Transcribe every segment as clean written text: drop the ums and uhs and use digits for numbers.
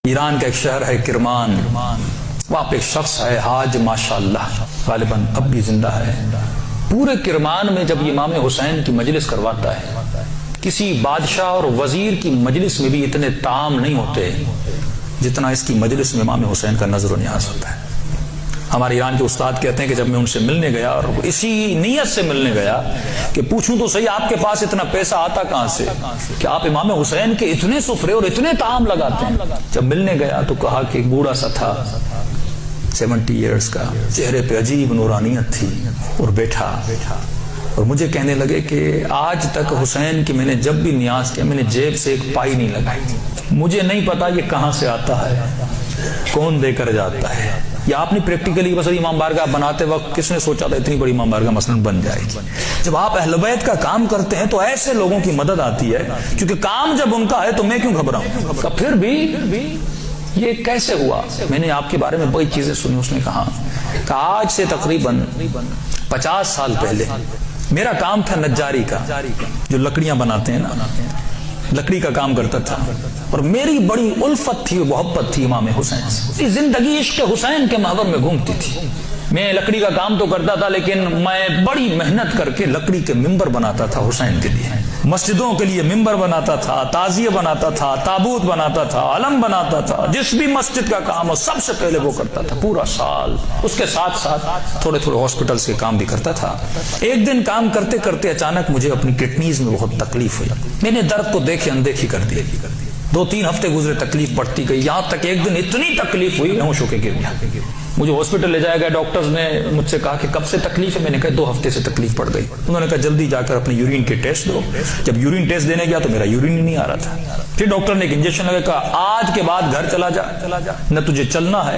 ایران کا ایک شہر ہے کرمان، وہاں پہ ایک شخص ہے حاج ماشاءاللہ، غالباً اب بھی زندہ ہے۔ پورے کرمان میں جب امام حسین کی مجلس کرواتا ہے، کسی بادشاہ اور وزیر کی مجلس میں بھی اتنے طعام نہیں ہوتے جتنا اس کی مجلس میں امام حسین کا نظر و نیاز ہوتا ہے۔ ہمارے ایران کے استاد کہتے ہیں کہ جب میں ان سے ملنے گیا، اور اسی نیت سے ملنے گیا کہ پوچھوں تو صحیح آپ کے پاس اتنا پیسہ آتا کہاں سے کہ آپ امام حسین کے اتنے سفرے اور اتنے طعام لگاتے ہیں۔ جب ملنے گیا تو کہا کہ ایک بوڑھا سا تھا 70 ایئرز کا، چہرے پہ عجیب نورانیت تھی، اور بیٹھا اور مجھے کہنے لگے کہ آج تک حسین کی میں نے جب بھی نیاز کیا، میں نے جیب سے ایک پائی نہیں لگائی، مجھے نہیں پتا یہ کہاں سے آتا ہے، کون دے کر جاتا ہے۔ یا آپ نے پریکٹیکلی بس امام بارگاہ بناتے وقت کس نے سوچا تھا اتنی بڑی امام بارگاہ مثلا بن جائے گی؟ جب آپ اہل بیت کا کام کرتے ہیں تو ایسے لوگوں کی مدد آتی ہے، کیونکہ کام جب ان کا ہے تو میں کیوں گھبراؤں؟ پھر بھی یہ کیسے ہوا؟ میں نے آپ کے بارے میں بڑی چیزیں سنی۔ اس نے کہا کہ آج سے تقریباً 50 سال پہلے میرا کام تھا نجاری کا، جو لکڑیاں بناتے ہیں نا، لکڑی کا کام کرتا تھا، اور میری بڑی الفت تھی، محبت تھی امام حسین سے۔ زندگی عشق حسین کے محور میں گھومتی تھی۔ میں لکڑی کا کام تو کرتا تھا، لیکن میں بڑی محنت کر کے لکڑی کے ممبر بناتا تھا حسین کے لیے، مسجدوں کے لیے ممبر بناتا تھا، تعزیہ بناتا تھا، تابوت بناتا تھا، علم بناتا تھا، جس بھی مسجد کا کام ہو سب سے پہلے وہ کرتا تھا پورا سال۔ اس کے ساتھ ساتھ تھوڑے تھوڑے ہاسپٹلز کے کام بھی کرتا تھا۔ ایک دن کام کرتے کرتے اچانک مجھے اپنی کڈنیز میں بہت تکلیف ہوئی، میں نے درد کو دیکھے اندیکھی کر دی۔ 2-3 ہفتے گزرے، تکلیف بڑھتی گئی، یہاں تک ایک دن اتنی تکلیف ہوئی میں ہوش ہو کے گر گیا۔ مجھے ہاسپٹل لے جایا گیا، ڈاکٹرز نے مجھ سے کہا کہ کب سے تکلیف ہے؟ میں نے کہا 2 ہفتے سے تکلیف پڑ گئی۔ انہوں نے کہا جلدی جا کر اپنے یورین کے ٹیسٹ دو۔ جب یورین ٹیسٹ دینے گیا تو میرا یورین ہی نہیں آ رہا تھا۔ پھر ڈاکٹر نے ایک انجیکشن لگا، کہا آج کے بعد گھر چلا جا، نہ تجھے چلنا ہے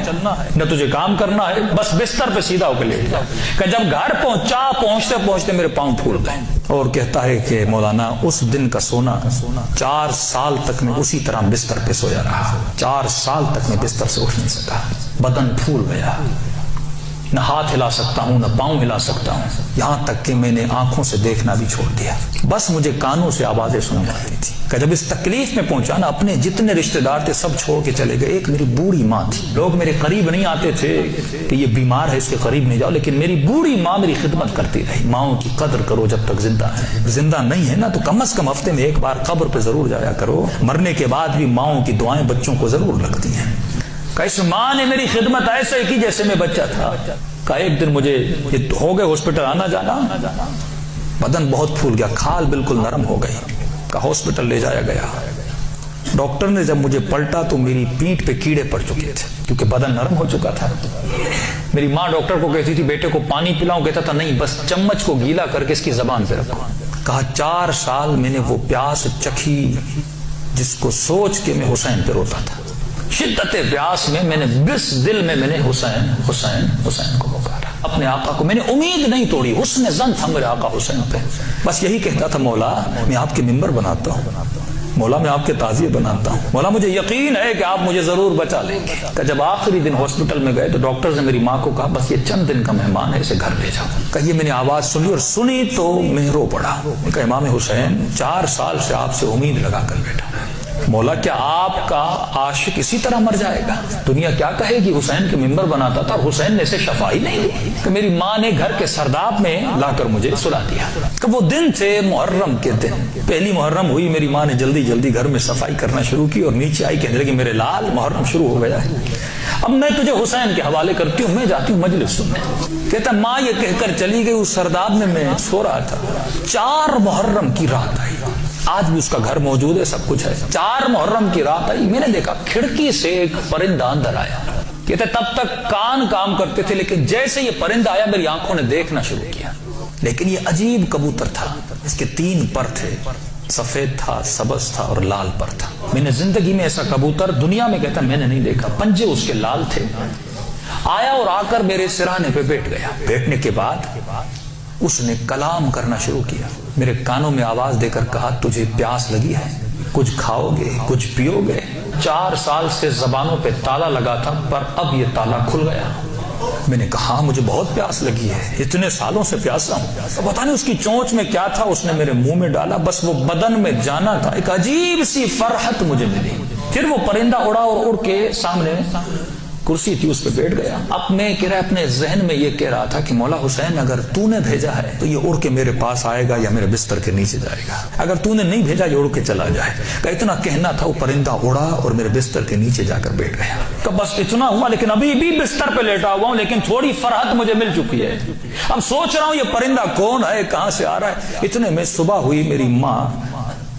نہ تجھے کام کرنا ہے، بس بستر پہ سیدھا ہو کے لیٹ جا۔ کہ جب گھر پہنچا، پہنچتے پہنچتے میرے پاؤں پھول گئے۔ اور کہتا ہے کہ مولانا اس دن کا سونا 4 سال تک میں اسی طرح بستر پہ سویا رہا۔ 4 سال تک میں بستر سے اٹھ نہیں سکا، بدن پھول گیا، نہ ہاتھ ہلا سکتا ہوں نہ پاؤں ہلا سکتا ہوں، یہاں تک کہ میں نے آنکھوں سے دیکھنا بھی چھوڑ دیا، بس مجھے کانوں سے آوازیں سنی جاتی تھی۔ کہ جب اس تکلیف میں پہنچا نا، اپنے جتنے رشتہ دار تھے سب چھوڑ کے چلے گئے۔ ایک میری بوڑھی ماں تھی، لوگ میرے قریب نہیں آتے تھے کہ یہ بیمار ہے اس کے قریب نہیں جاؤ، لیکن میری بوڑھی ماں میری خدمت کرتی رہی۔ ماؤں کی قدر کرو جب تک زندہ ہے، زندہ نہیں ہے نا تو کم از کم ہفتے میں ایک بار قبر پہ ضرور جایا کرو۔ مرنے کے بعد بھی ماؤں کی دعائیں بچوں کو ضرور لگتی ہیں۔ کہ اس ماں نے میری خدمت ایسے کی جیسے میں بچہ تھا۔ کہ ایک دن مجھے ہو گئے ہاسپٹل آنا جانا، بدن بہت پھول گیا، کھال بالکل نرم ہو گئی۔ کہ ہاسپٹل لے جایا گیا، ڈاکٹر نے جب مجھے پلٹا تو میری پیٹھ پہ کیڑے پڑ چکے تھے کیونکہ بدن نرم ہو چکا تھا۔ میری ماں ڈاکٹر کو کہتی تھی بیٹے کو پانی پلاؤں، کہتا تھا نہیں، بس چمچ کو گیلا کر کے اس کی زبان پہ رکھو۔ کہا 4 سال میں نے وہ پیاس چکھی جس کو سوچ کے میں حسین پہ روتا تھا۔ شدت پیاس میں میں نے بس دل میں نے حسین حسین حسین کو پکارا، اپنے آقا کو۔ میں نے امید نہیں توڑی، حسن ظن تھا میرے آقا حسین پہ۔ بس یہی کہتا تھا مولا میں آپ کے ممبر بناتا ہوں، مولا میں آپ کے تعزیے بناتا ہوں، مولا مجھے یقین ہے کہ آپ مجھے ضرور بچا لیں گے۔ کہ جب آخری دن ہاسپٹل میں گئے تو ڈاکٹر نے میری ماں کو کہا بس یہ چند دن کا مہمان ہے، اسے گھر لے جاؤ۔ کہ یہ میں نے آواز سنی، اور سنی تو میں رو پڑا۔ کہ امام حسین 4 سال سے آپ سے امید لگا کر بیٹھا، مولا کیا آپ کا عاشق اسی طرح مر جائے گا؟ دنیا کیا کہے گی؟ حسین کے ممبر بناتا تھا، حسین نے اسے شفا ہی نہیں دی۔ کہ میری ماں نے گھر کے سرداب میں لا کر مجھے سلا دیا۔ کہ وہ دن تھے محرم کے دن، پہلی محرم ہوئی، میری ماں نے جلدی جلدی گھر میں صفائی کرنا شروع کی، اور نیچے آئی کہنے لگی میرے لال محرم شروع ہو گیا ہے، اب میں تجھے حسین کے حوالے کرتی ہوں، میں جاتی ہوں مجلس سننے۔ کہتا ماں یہ کہہ کر چلی گئی، اس سرداب میں سو رہا تھا، 4 محرم کی رات آئی، آج بھی اس کا گھر موجود ہے، سب کچھ ہے۔ 4 محرم کی رات آئی، میں نے دیکھا کھڑکی سے ایک پرندہ اندر آیا۔ کہتے تب تک کان کام کرتے تھے، لیکن جیسے یہ پرندہ آیا میری آنکھوں نے دیکھنا شروع کیا۔ لیکن یہ عجیب کبوتر تھا، اس کے 3 پر تھے، سفید تھا، سبز تھا اور لال پر تھا۔ میں نے زندگی میں ایسا کبوتر دنیا میں کہتا میں نے نہیں دیکھا، پنجے اس کے لال تھے۔ آیا اور آ کر میرے سرانے پہ بیٹھ گیا۔ بیٹھنے کے بعد اس نے کلام کرنا شروع کیا، میرے کانوں میں آواز دے کر کہا تجھے پیاس لگی ہے، کچھ کھاؤ گے، کچھ پیو گے؟ 4 سال سے زبانوں پہ تالا لگا تھا، پر اب یہ تالا کھل گیا۔ میں نے کہا مجھے بہت پیاس لگی ہے، اتنے سالوں سے پیاسا ہوں۔ پتہ نہیں اس کی چونچ میں کیا تھا، اس نے میرے منہ میں ڈالا، بس وہ بدن میں جانا تھا، ایک عجیب سی فرحت مجھے ملی۔ پھر وہ پرندہ اڑا اور اڑ کے سامنے کرسی تھی اس پہ بیٹھ گیا. اب میں کہہ رہا اپنے ذہن میں یہ کہہ رہا تھا کہ مولا حسین اگر تو نے بھیجا ہے تو یہ اڑ کے میرے پاس آئے گا یا میرے بستر کے نیچے جائے گا, اگر تو نے نہیں بھیجا یہ اڑ کے چلا جائے گا. اتنا کہنا تھا, وہ پرندہ اڑا اور میرے بستر کے نیچے جا کر بیٹھ گیا. کہ بس اتنا ہوا, لیکن ابھی بھی بستر پہ لیٹا ہوا ہوں, لیکن تھوڑی فرحت مجھے مل چکی ہے. اب سوچ رہا ہوں یہ پرندہ کون ہے, کہاں سے آ رہا ہے. اتنے میں صبح ہوئی, میری ماں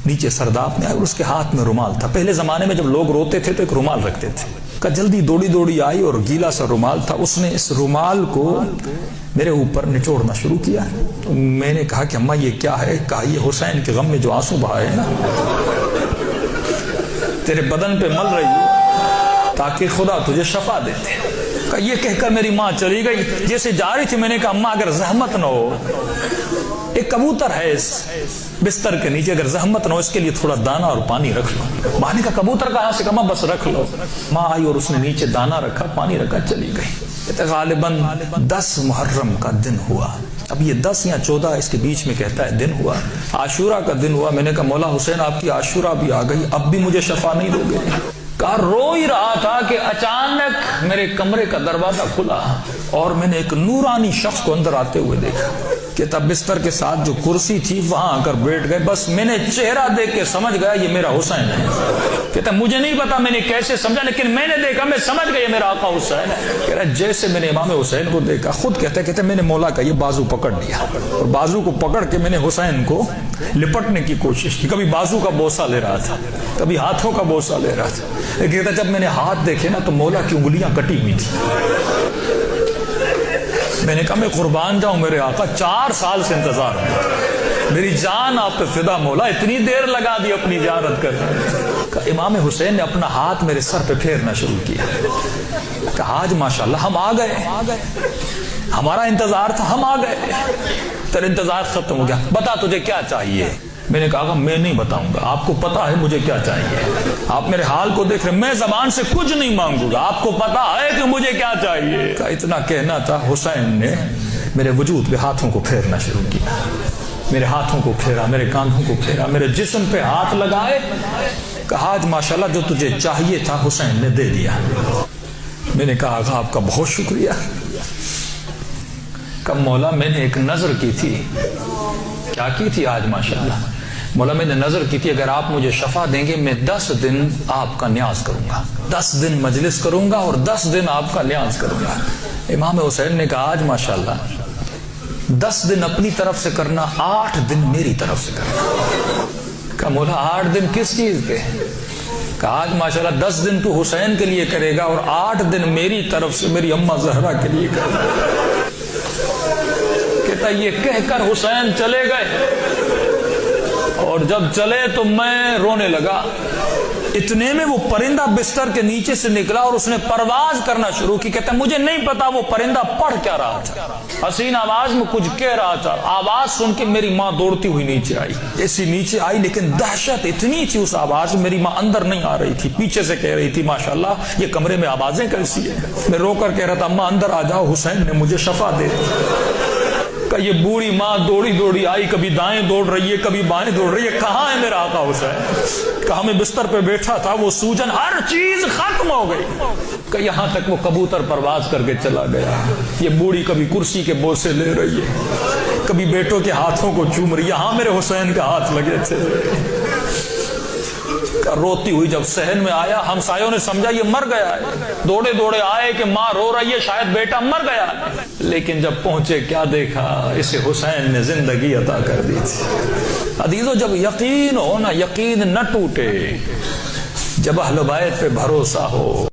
نیچے سرداب میں آئی اور اس کے ہاتھ میں رومال تھا. پہلے زمانے میں جب لوگ روتے تھے تو ایک رومال رکھتے تھے. کہ جلدی دوڑی آئی اور گیلا سا رومال تھا, اس نے اس رومال کو میرے اوپر نچوڑنا شروع کیا. میں نے کہا کہ اماں یہ کیا ہے؟ کہا یہ حسین کے غم میں جو آنسو بہائے نا تیرے بدن پہ مل رہی ہو تاکہ خدا تجھے شفا دیتے. کہ یہ کہہ کر میری ماں چلی گئی. جیسے جا رہی تھی میں نے کہا اماں اگر زحمت نہ ہو, ایک کبوتر ہے اس بستر کے نیچے, اگر زحمت نہ ہو اس کے لیے تھوڑا دانا اور پانی رکھ لو. ماں نے کہا کبوتر کہاں سے؟ کہا بس رکھ لو. ماں آئی اور اس نے نیچے دانا رکھا, پانی رکھا, چلی گئی. غالباً 10 محرم کا دن ہوا. اب یہ 10 یا 14 اس کے بیچ میں کہتا ہے دن ہوا. عاشورہ کا دن ہوا. میں نے کہا مولا حسین آپ کی عاشورہ بھی آ گئی, اب بھی مجھے شفا نہیں دو گے؟ کہا رو ہی رہا تھا کہ اچانک میرے کمرے کا دروازہ کھلا اور میں نے ایک نورانی شخص کو اندر آتے ہوئے دیکھا. کہ تب بستر کے ساتھ جو کرسی تھی وہاں آ کر بیٹھ گئے. بس میں نے چہرہ دیکھ کے سمجھ گیا یہ میرا حسین ہے. کہتا مجھے نہیں پتا میں نے کیسے سمجھا, لیکن میں نے دیکھا, میں سمجھ گیا یہ میرا آقا حسین ہے. کہہ رہا جیسے میں نے امام حسین کو دیکھا, خود کہتے میں نے مولا کا یہ بازو پکڑ لیا اور بازو کو پکڑ کے میں نے حسین کو لپٹنے کی کوشش کی. کبھی بازو کا بوسہ لے رہا تھا, کبھی ہاتھوں کا بوسہ لے رہا تھا. کہتا جب میں نے ہاتھ دیکھے نا تو مولا کی انگلیاں کٹی ہوئی تھی. میں نے کہا میں قربان جاؤں میرے آقا, 4 سال سے انتظار ہے, میری جان آپ پہ فدا مولا, اتنی دیر لگا دی اپنی زیارت کرنے. امام حسین نے اپنا ہاتھ میرے سر پہ پھیرنا شروع کیا. کہا آج ماشاءاللہ ہم آ گئے, ہمارا انتظار تھا, ہم آ گئے, تیرا انتظار ختم ہو گیا, بتا تجھے کیا چاہیے. میں نے کہا میں نہیں بتاؤں گا, آپ کو پتا ہے مجھے کیا چاہیے. آپ میرے حال کو دیکھ رہے, میں زبان سے کچھ نہیں مانگوں گا, آپ کو پتا ہے کہ مجھے کیا چاہیے. اتنا کہنا تھا, حسین نے میرے وجود پہ ہاتھوں کو پھیرنا شروع کیا. میرے ہاتھوں کو پھیرا, میرے کاندھوں کو پھیرا, میرے جسم پہ ہاتھ لگائے. کہا آج ماشاءاللہ جو تجھے چاہیے تھا حسین نے دے دیا. میں نے کہا آقا آپ کا بہت شکریہ. کہ مولا میں نے ایک نظر کی تھی. کیا کی تھی؟ آج ماشاءاللہ مولا میں نے نظر کی تھی, اگر آپ مجھے شفا دیں گے میں 10 دن آپ کا نیاز کروں گا, 10 دن مجلس کروں گا اور 10 دن آپ کا نیاز کروں گا. امام حسین نے کہا آج ماشاءاللہ 10 دن اپنی طرف سے کرنا, 8 دن میری طرف سے کرنا. کہا مولا 8 دن کس چیز کے؟ کہا آج ماشاءاللہ 10 دن تو حسین کے لیے کرے گا اور 8 دن میری طرف سے میری اماں زہرا کے لیے کرے گا. کہتا یہ کہہ کر حسین چلے گئے اور جب چلے تو میں رونے لگا. اتنے میں وہ پرندہ بستر کے نیچے سے نکلا اور اس نے پرواز کرنا شروع کی. کہتا مجھے نہیں پتا وہ پرندہ پڑھ کیا رہا تھا, حسین آواز میں کچھ کہہ رہا تھا. آواز سن کے میری ماں دوڑتی ہوئی نیچے آئی. ایسی نیچے آئی لیکن دہشت اتنی تھی اس آواز میں, میری ماں اندر نہیں آ رہی تھی, پیچھے سے کہہ رہی تھی ماشاءاللہ یہ کمرے میں آوازیں کیسی ہیں. میں رو کر کہہ رہا تھا اماں اندر آ جاؤ, حسین نے مجھے شفا دے دی. کہ یہ بوڑھی ماں دوڑی آئی, کبھی دائیں دوڑ رہی ہے, کبھی بائیں دوڑ رہی ہے. کہاں ہے میرا آقا حسین؟ کہا میں بستر پہ بیٹھا تھا, وہ سوجن ہر چیز ختم ہو گئی. کہ یہاں تک وہ کبوتر پرواز کر کے چلا گیا. یہ بوڑھی کبھی کرسی کے بوسے لے رہی ہے, کبھی بیٹوں کے ہاتھوں کو چوم رہی ہے. یہاں میرے حسین کے ہاتھ لگے تھے. روتی ہوئی جب صحن میں آیا, ہمسایوں نے سمجھا یہ مر گیا ہے. دوڑے آئے کہ ماں رو رہی ہے, شاید بیٹا مر گیا. لیکن جب پہنچے کیا دیکھا, اسے حسین نے زندگی عطا کر دی تھی. عزیزو جب یقین ہو نا, یقین نہ ٹوٹے, جب اہل بیت پہ بھروسہ ہو,